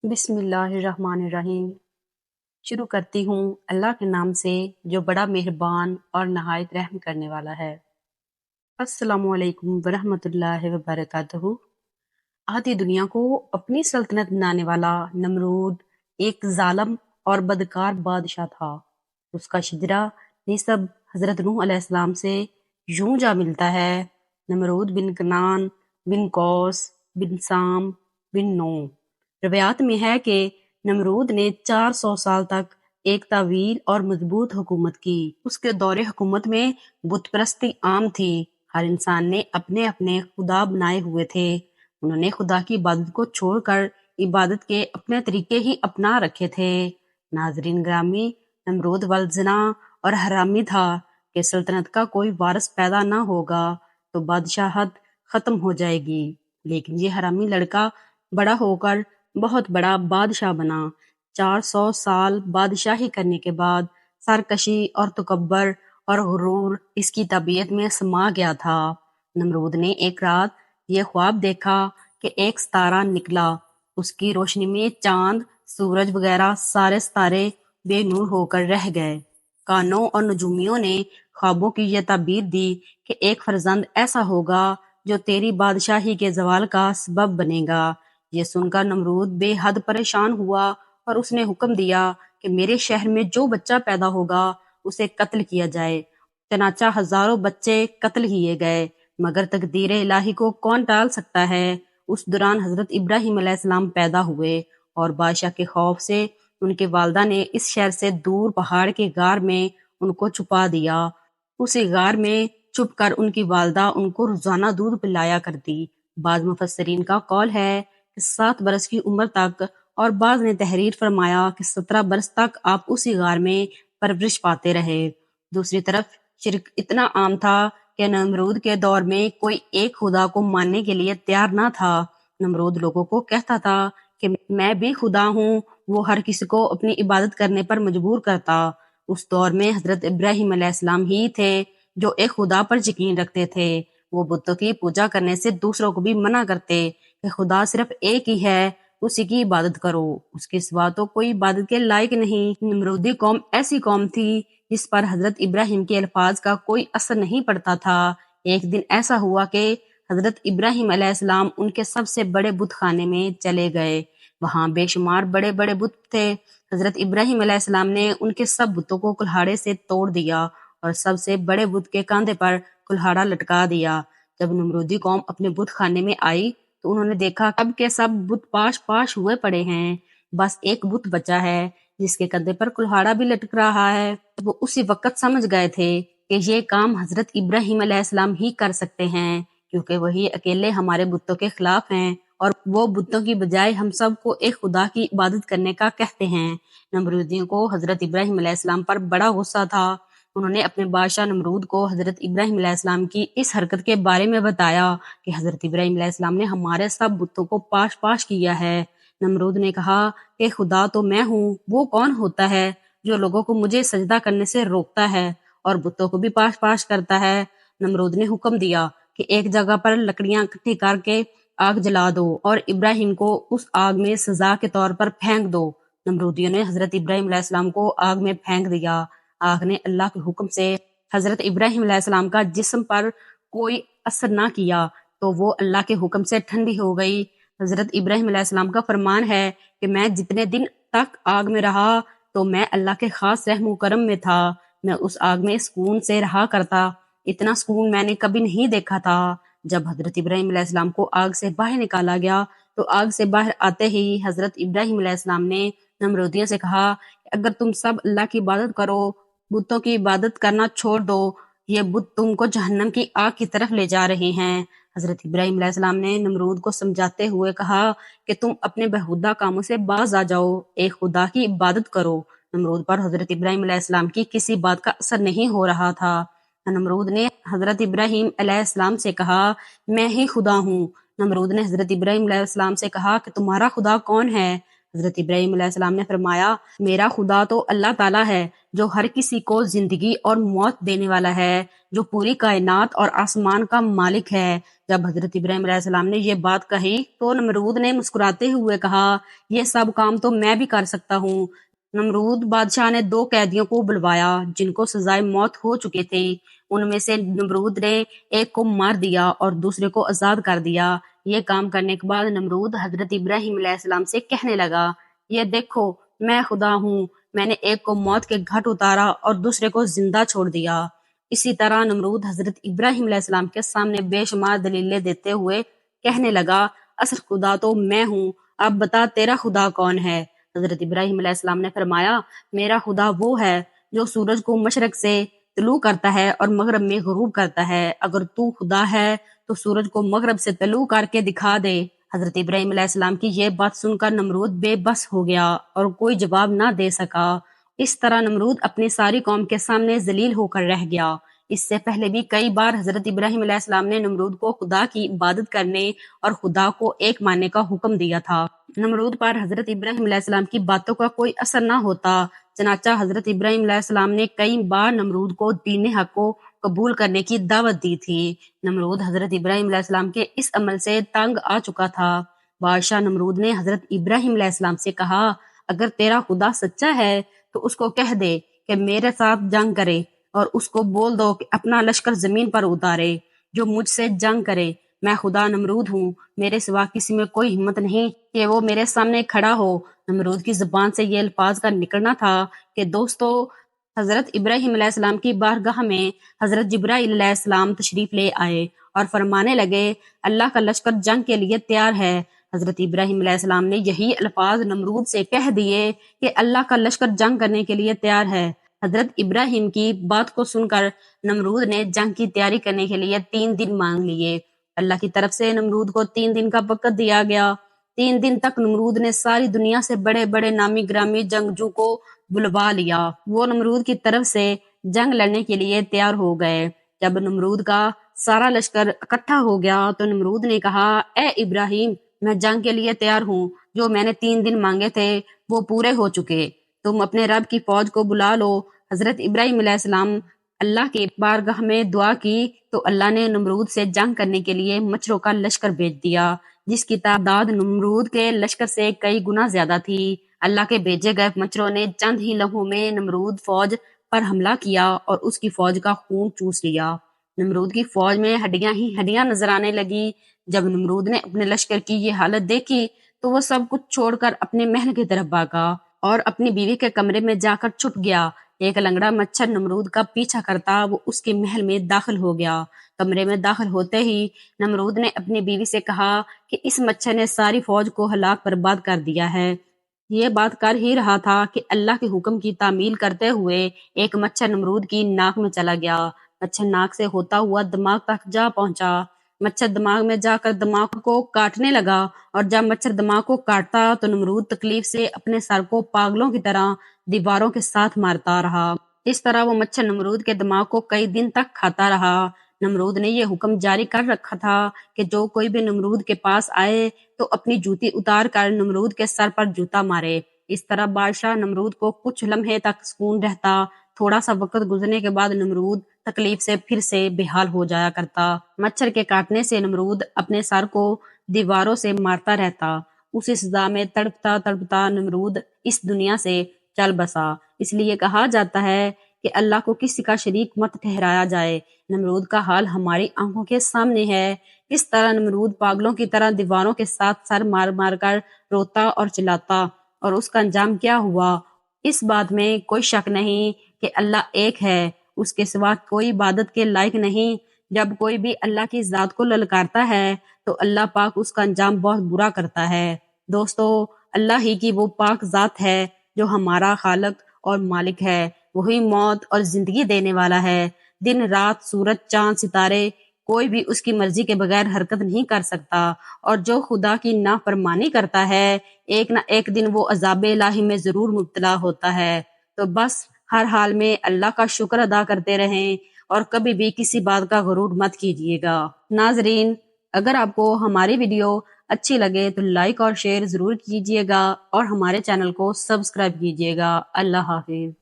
بسم اللہ الرحمن الرحیم۔ شروع کرتی ہوں اللہ کے نام سے جو بڑا مہربان اور نہایت رحم کرنے والا ہے۔ السلام علیکم ورحمۃ اللہ وبرکاتہ۔ آدھی دنیا کو اپنی سلطنت بنانے والا نمرود ایک ظالم اور بدکار بادشاہ تھا۔ اس کا شجرہ نسب حضرت نوح علیہ السلام سے یوں جا ملتا ہے: نمرود بن کنعان بن کوس بن سام بن نوح۔ روایات میں ہے کہ نمرود نے 400 سال تک ایک طویل اور مضبوط حکومت کی۔ اس کے دور حکومت میں بت پرستی عام تھی۔ ہر انسان نے اپنے اپنے خدا بنائے ہوئے تھے۔ انہوں نے خدا کی عبادت کو چھوڑ کر عبادت کے اپنے طریقے ہی اپنا رکھے تھے۔ ناظرین گرامی، نمرود والزنا اور حرامی تھا کہ سلطنت کا کوئی وارث پیدا نہ ہوگا تو بادشاہت ختم ہو جائے گی۔ لیکن یہ حرامی لڑکا بڑا ہو کر بہت بڑا بادشاہ بنا۔ 400 سال بادشاہی کرنے کے بعد سرکشی اور تکبر اور غرور اس کی طبیعت میں سما گیا تھا۔ نمرود نے ایک رات یہ خواب دیکھا کہ ایک ستارہ نکلا، اس کی روشنی میں چاند، سورج وغیرہ سارے ستارے بے نور ہو کر رہ گئے۔ کانوں اور نجومیوں نے خوابوں کی یہ تعبیر دی کہ ایک فرزند ایسا ہوگا جو تیری بادشاہی کے زوال کا سبب بنے گا۔ یہ سن کر نمرود بے حد پریشان ہوا اور اس نے حکم دیا کہ میرے شہر میں جو بچہ پیدا ہوگا اسے قتل کیا جائے۔ چنانچہ ہزاروں بچے قتل کیے گئے، مگر تقدیر الہی کو کون ٹال سکتا ہے۔ اس دوران حضرت ابراہیم علیہ السلام پیدا ہوئے اور بادشاہ کے خوف سے ان کے والدہ نے اس شہر سے دور پہاڑ کے غار میں ان کو چھپا دیا۔ اسی غار میں چھپ کر ان کی والدہ ان کو روزانہ دودھ پلایا کرتی۔ بعض مفسرین کا قول ہے کہ 7 برس کی عمر تک، اور بعض نے تحریر فرمایا کہ 17 برس تک آپ اسی غار میں پرورش پاتے رہے۔ دوسری طرف شرک اتنا عام تھا کہ نمرود کے دور میں کوئی ایک خدا کو ماننے کے لیے تیار نہ تھا۔ نمرود لوگوں کو کہتا تھا کہ میں بھی خدا ہوں، وہ ہر کسی کو اپنی عبادت کرنے پر مجبور کرتا۔ اس دور میں حضرت ابراہیم علیہ السلام ہی تھے جو ایک خدا پر یقین رکھتے تھے۔ وہ بتوں کی پوجا کرنے سے دوسروں کو بھی منع کرتے کہ خدا صرف ایک ہی ہے، اسی کی عبادت کرو، اس کے سوا تو کوئی عبادت کے لائق نہیں۔ نمرودی قوم ایسی قوم تھی جس پر حضرت ابراہیم کے الفاظ کا کوئی اثر نہیں پڑتا تھا۔ ایک دن ایسا ہوا کہ حضرت ابراہیم علیہ السلام ان کے سب سے بڑے بت خانے میں چلے گئے۔ وہاں بے شمار بڑے بڑے بت تھے۔ حضرت ابراہیم علیہ السلام نے ان کے سب بتوں کو کلہاڑے سے توڑ دیا اور سب سے بڑے بت کے کاندھے پر کلہاڑا لٹکا دیا۔ جب نمرودی قوم اپنے بت خانے میں آئی تو انہوں نے دیکھا اب کے سب بت پاش پاش ہوئے پڑے ہیں، بس ایک بت بچا ہے جس کے کندھے پر کلہاڑا بھی لٹک رہا ہے۔ وہ اسی وقت سمجھ گئے تھے کہ یہ کام حضرت ابراہیم علیہ السلام ہی کر سکتے ہیں، کیونکہ وہی اکیلے ہمارے بتوں کے خلاف ہیں اور وہ بتوں کی بجائے ہم سب کو ایک خدا کی عبادت کرنے کا کہتے ہیں۔ نمرودیوں کو حضرت ابراہیم علیہ السلام پر بڑا غصہ تھا۔ انہوں نے اپنے بادشاہ نمرود کو حضرت ابراہیم علیہ السلام کی اس حرکت کے بارے میں بتایا کہ حضرت ابراہیم علیہ السلام نے ہمارے سب بتوں کو پاش پاش کیا ہے۔ نمرود نے کہا کہ خدا تو میں ہوں، وہ کون ہوتا ہے جو لوگوں کو مجھے سجدہ کرنے سے روکتا ہے اور بتوں کو بھی پاش پاش کرتا ہے۔ نمرود نے حکم دیا کہ ایک جگہ پر لکڑیاں اکٹھی کر کے آگ جلا دو اور ابراہیم کو اس آگ میں سزا کے طور پر پھینک دو۔ نمرودیوں نے حضرت ابراہیم علیہ السلام کو آگ میں پھینک دیا۔ آگ نے اللہ کے حکم سے حضرت ابراہیم علیہ السلام کا جسم پر کوئی اثر نہ کیا تو وہ اللہ کے حکم سے ٹھنڈی ہو گئی۔ حضرت ابراہیم علیہ السلام کا فرمان ہے کہ میں جتنے دن تک آگ میں رہا تو میں اللہ کے خاص رحم و کرم میں تھا۔ میں اس آگ میں سکون سے رہا کرتا، اتنا سکون میں نے کبھی نہیں دیکھا تھا۔ جب حضرت ابراہیم علیہ السلام کو آگ سے باہر نکالا گیا تو آگ سے باہر آتے ہی حضرت ابراہیم علیہ السلام نے نمرودیوں سے کہا کہ اگر تم سب اللہ کی عبادت کرو، بتوں کی عبادت کرنا چھوڑ دو، یہ بت تم کو جہنم کی آگ کی طرف لے جا رہے ہیں۔ حضرت ابراہیم علیہ السلام نے نمرود کو سمجھاتے ہوئے کہا کہ تم اپنے بیہودہ کاموں سے باز آ جاؤ، ایک خدا کی عبادت کرو۔ نمرود پر حضرت ابراہیم علیہ السلام کی کسی بات کا اثر نہیں ہو رہا تھا۔ نمرود نے حضرت ابراہیم علیہ السلام سے کہا میں ہی خدا ہوں۔ نمرود نے حضرت ابراہیم علیہ السلام سے کہا کہ تمہارا خدا کون ہے؟ حضرت ابراہیم علیہ السلام نے فرمایا میرا خدا تو اللہ تعالیٰ ہے جو ہر کسی کو زندگی اور موت دینے والا ہے، جو پوری کائنات اور آسمان کا مالک ہے۔ جب حضرت ابراہیم علیہ السلام نے یہ بات کہی تو نمرود نے مسکراتے ہوئے کہا یہ سب کام تو میں بھی کر سکتا ہوں۔ نمرود بادشاہ نے 2 قیدیوں کو بلوایا جن کو سزائے موت ہو چکی تھی۔ ان میں سے نمرود نے ایک کو مار دیا اور دوسرے کو آزاد کر دیا۔ یہ کام کرنے کے بعد نمرود حضرت ابراہیم علیہ السلام سے کہنے لگا یہ دیکھو میں خدا ہوں، میں نے ایک کو موت کے گھاٹ اتارا اور دوسرے کو زندہ چھوڑ دیا۔ اسی طرح نمرود حضرت ابراہیم علیہ السلام کے سامنے بے شمار دلیلیں دیتے ہوئے کہنے لگا اصل خدا تو میں ہوں، اب بتا تیرا خدا کون ہے؟ حضرت ابراہیم علیہ السلام نے فرمایا میرا خدا وہ ہے جو سورج کو مشرق سے طلوع کرتا ہے اور مغرب میں غروب کرتا ہے۔ اگر تو خدا ہے تو سورج کو مغرب سے طلوع کر کے دکھا دے۔ حضرت ابراہیم علیہ السلام کی یہ بات سن کر نمرود بے بس ہو گیا اور کوئی جواب نہ دے سکا۔ اس طرح نمرود اپنی ساری قوم کے سامنے ذلیل ہو کر رہ گیا۔ اس سے پہلے بھی کئی بار حضرت ابراہیم علیہ السلام نے نمرود کو خدا کی عبادت کرنے اور خدا کو ایک ماننے کا حکم دیا تھا۔ نمرود پر حضرت ابراہیم علیہ السلام کی باتوں کا کوئی اثر نہ ہوتا، چنانچہ حضرت ابراہیم علیہ السلام نے کئی بار نمرود کو دین حق کو قبول کرنے کی دعوت دی تھی۔ نمرود حضرت ابراہیم علیہ السلام کے اس عمل سے تنگ آ چکا تھا۔ بادشاہ نمرود نے حضرت ابراہیم علیہ السلام سے کہا اگر تیرا خدا سچا ہے تو اس کو کہہ دے کہ میرے ساتھ جنگ کرے اور اس کو بول دو کہ اپنا لشکر زمین پر اتارے جو مجھ سے جنگ کرے۔ میں خدا نمرود ہوں، میرے سوا کسی میں کوئی ہمت نہیں کہ وہ میرے سامنے کھڑا ہو۔ نمرود کی زبان سے یہ الفاظ کا نکلنا تھا کہ دوستو حضرت ابراہیم علیہ السلام کی بارگاہ میں حضرت جبرائیل علیہ السلام تشریف لے آئے اور فرمانے لگے اللہ کا لشکر جنگ کے لیے تیار ہے۔ حضرت ابراہیم علیہ السلام نے یہی الفاظ نمرود سے کہہ دیے کہ اللہ کا لشکر جنگ کرنے کے لیے تیار ہے۔ حضرت ابراہیم کی بات کو سن کر نمرود نے جنگ کی تیاری کرنے کے لیے 3 دن مانگ لیے۔ اللہ کی طرف سے نمرود کو 3 دن کا وقت دیا گیا۔ 3 دن تک نمرود نے ساری دنیا سے بڑے بڑے نامی گرامی جنگجو کو بلوا لیا۔ وہ نمرود کی طرف سے جنگ لڑنے کے لیے تیار ہو گئے۔ جب نمرود کا سارا لشکر اکٹھا ہو گیا تو نمرود نے کہا اے ابراہیم میں جنگ کے لیے تیار ہوں، جو میں نے 3 دن مانگے تھے وہ پورے ہو چکے، تم اپنے رب کی فوج کو بلا لو۔ حضرت ابراہیم علیہ السلام اللہ کے بارگاہ میں دعا کی تو اللہ نے نمرود سے جنگ کرنے کے لیے مچھروں کا لشکر بھیج دیا جس کی تعداد نمرود کے لشکر سے کئی گنا زیادہ تھی۔ اللہ کے بھیجے گئے مچھروں نے چند ہی لمحوں میں نمرود فوج پر حملہ کیا اور اس کی فوج کا خون چوس لیا۔ نمرود کی فوج میں ہڈیاں ہی ہڈیاں نظر آنے لگی۔ جب نمرود نے اپنے لشکر کی یہ حالت دیکھی تو وہ سب کچھ چھوڑ کر اپنے محل کی طرف بھاگا اور اپنی بیوی کے کمرے میں جا کر چھپ گیا۔ ایک لنگڑا مچھر نمرود کا پیچھا کرتا وہ اس کے محل میں داخل ہو گیا۔ کمرے میں داخل ہوتے ہی نمرود نے اپنی بیوی سے کہا کہ اس مچھر نے ساری فوج کو ہلاک برباد کر دیا ہے۔ یہ بات کر ہی رہا تھا کہ اللہ کے حکم کی تعمیل کرتے ہوئے ایک مچھر نمرود کی ناک میں چلا گیا۔ مچھر ناک سے ہوتا ہوا دماغ تک جا پہنچا۔ مچھر دماغ میں جا کر دماغ کو کاٹنے لگا اور جب مچھر دماغ کو کاٹتا تو نمرود تکلیف سے اپنے سر کو پاگلوں کی طرح دیواروں کے ساتھ مارتا رہا۔ اس طرح وہ مچھر نمرود کے دماغ کو کئی دن تک کھاتا رہا۔ نمرود نے یہ حکم جاری کر رکھا تھا کہ جو کوئی بھی نمرود کے پاس آئے تو اپنی جوتی اتار کر نمرود کے سر پر جوتا مارے۔ اس طرح بادشاہ نمرود کو کچھ لمحے تک سکون رہتا۔ تھوڑا سا وقت گزرنے کے بعد نمرود تکلیف سے پھر سے بے حال ہو جایا کرتا۔ مچھر کے کاٹنے سے نمرود اپنے سر کو دیواروں سے مارتا رہتا۔ اسی سزا میں تڑپتا تڑپتا نمرود اس دنیا سے چل بسا۔ اس لیے کہا جاتا ہے کہ اللہ کو کسی کا شریک مت ٹھہرایا جائے۔ نمرود کا حال ہماری آنکھوں کے سامنے ہے۔ اس طرح نمرود پاگلوں کی طرح دیواروں کے ساتھ سر مار مار کر روتا اور چلاتا، اور اس کا انجام کیا ہوا اس بات میں کوئی شک نہیں کہ اللہ ایک ہے، اس کے سوا کوئی عبادت کے لائق نہیں۔ جب کوئی بھی اللہ کی ذات کو للکارتا ہے تو اللہ پاک اس کا انجام بہت برا کرتا ہے۔ دوستو اللہ ہی کی وہ پاک ذات ہے جو ہمارا خالق اور مالک ہے۔ وہی موت اور زندگی دینے والا ہے۔ دن رات سورج چاند ستارے کوئی بھی اس کی مرضی کے بغیر حرکت نہیں کر سکتا، اور جو خدا کی نافرمانی کرتا ہے ایک نہ ایک دن وہ عذاب الہی میں ضرور مبتلا ہوتا ہے۔ تو بس ہر حال میں اللہ کا شکر ادا کرتے رہیں اور کبھی بھی کسی بات کا غرور مت کیجیے گا۔ ناظرین، اگر آپ کو ہماری ویڈیو اچھی لگے تو لائک اور شیئر ضرور کیجیے گا اور ہمارے چینل کو سبسکرائب کیجیے گا۔ اللہ حافظ۔